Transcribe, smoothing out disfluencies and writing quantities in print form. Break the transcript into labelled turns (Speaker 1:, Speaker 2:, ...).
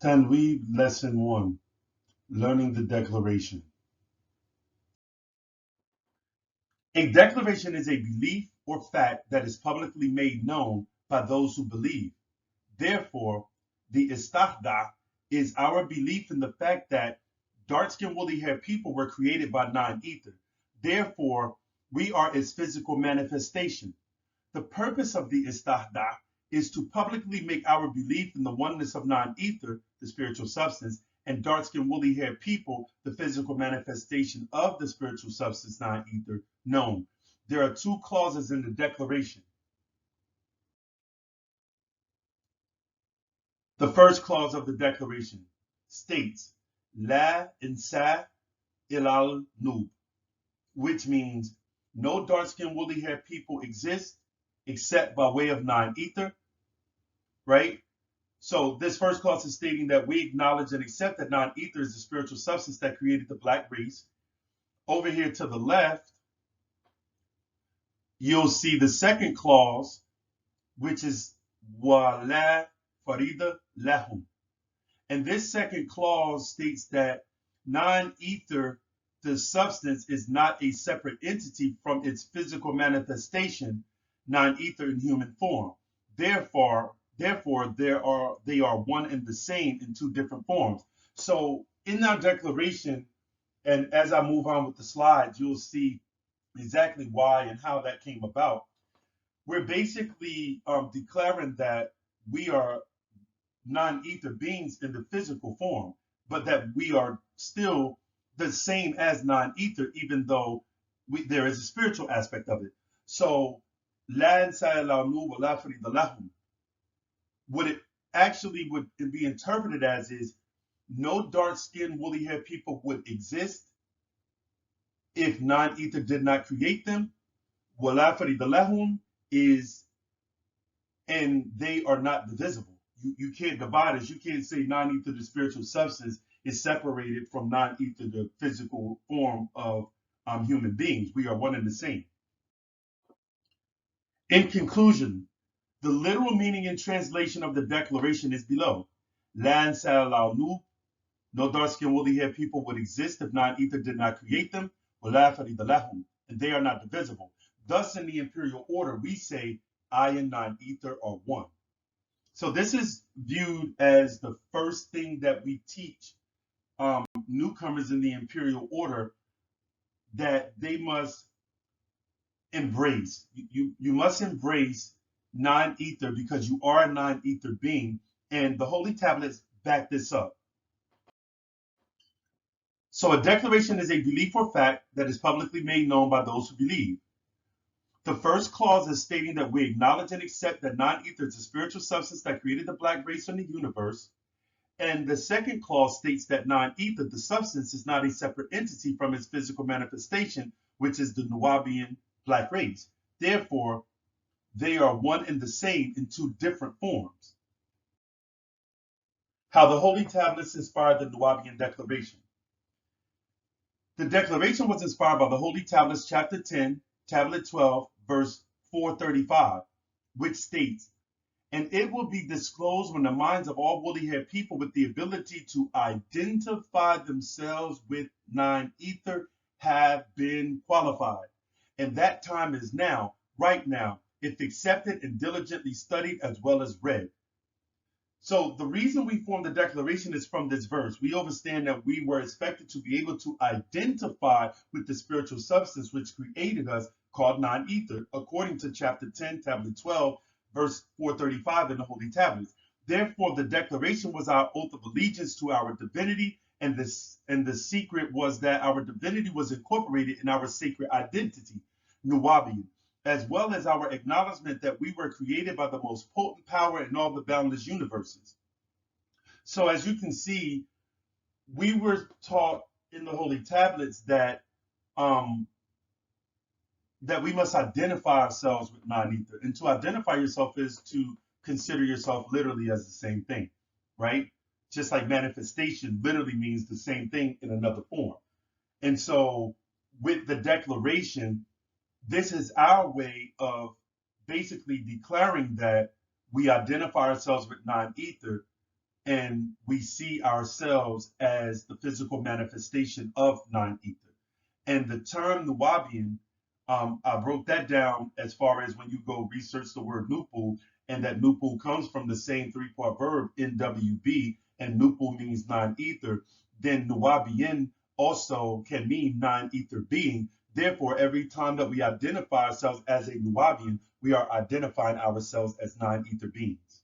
Speaker 1: Tanweeb Lesson 1, Learning the Declaration. A declaration is a belief or fact that is publicly made known by those who believe. Therefore, the istahda is our belief in the fact that dark-skinned woolly-haired people were created by non-ether. Therefore, we are its physical manifestation. The purpose of the istahda is to publicly make our belief in the oneness of non-ether, the spiritual substance, and dark-skinned woolly-haired people, the physical manifestation of the spiritual substance non-ether, known. There are two clauses in the declaration. The first clause of the declaration states, La insaf ilal nub, which means no dark-skinned woolly-haired people exist except by way of non-ether, right? So this first clause is stating that we acknowledge and accept that non-ether is the spiritual substance that created the black race. Over here to the left, you'll see the second clause, which is wala farida lahum. And this second clause states that non-ether, the substance, is not a separate entity from its physical manifestation, non-ether in human form. Therefore, they are one and the same in two different forms. So in our declaration, and as I move on with the slides, you'll see exactly why and how that came about. We're basically declaring that we are non-ether beings in the physical form, but that we are still the same as non-ether, even though there is a spiritual aspect of it. So, what it actually would be interpreted as is no dark-skinned, woolly-haired people would exist if non-ether did not create them. Is, and they are not divisible. You can't divide us. You can't say non-ether, the spiritual substance, is separated from non-ether, the physical form of human beings. We are one and the same. In conclusion, the literal meaning and translation of the declaration is below. Lan nu, no dark-skinned woolly-haired people would exist if non-ether did not create them, and they are not divisible. Thus, in the Imperial Order, we say, I and non-ether are one. So this is viewed as the first thing that we teach newcomers in the Imperial Order, that they must embrace. You must embrace non-ether because you are a non-ether being, and the holy tablets back this up. So a declaration is a belief or fact that is publicly made known by those who believe. The first clause is stating that we acknowledge and accept that non-ether is a spiritual substance that created the black race in the universe. And the second clause states that non-ether, the substance, is not a separate entity from its physical manifestation, which is the Nuwaubian black race. Therefore, they are one and the same in two different forms. How the holy tablets inspired the Nuwaubian declaration. The declaration was inspired by the holy tablets, chapter 10, tablet 12, verse 435, which states, and it will be disclosed when the minds of all woolly-haired people with the ability to identify themselves with non-ether have been qualified. And that time is now, right now, if accepted and diligently studied as well as read. So the reason we formed the declaration is from this verse. We understand that we were expected to be able to identify with the spiritual substance which created us, called non-ether, according to chapter 10, tablet 12, verse 435 in the Holy Tablets. Therefore, the declaration was our oath of allegiance to our divinity, and the secret was that our divinity was incorporated in our sacred identity, Nuwaubian, as well as our acknowledgement that we were created by the most potent power in all the boundless universes. So as you can see, we were taught in the Holy Tablets that that we must identify ourselves with non-ether. And to identify yourself is to consider yourself literally as the same thing, right? Just like manifestation literally means the same thing in another form. And so with the declaration, this is our way of basically declaring that we identify ourselves with non-ether and we see ourselves as the physical manifestation of non-ether. And the term Nuwaubian, I broke that down as far as when you go research the word Nupu, and that Nupu comes from the same three-part verb NWB, and Nupu means non-ether, then Nuwaubian also can mean non-ether being. Therefore, every time that we identify ourselves as a Nuwaubian, we are identifying ourselves as non-ether beings.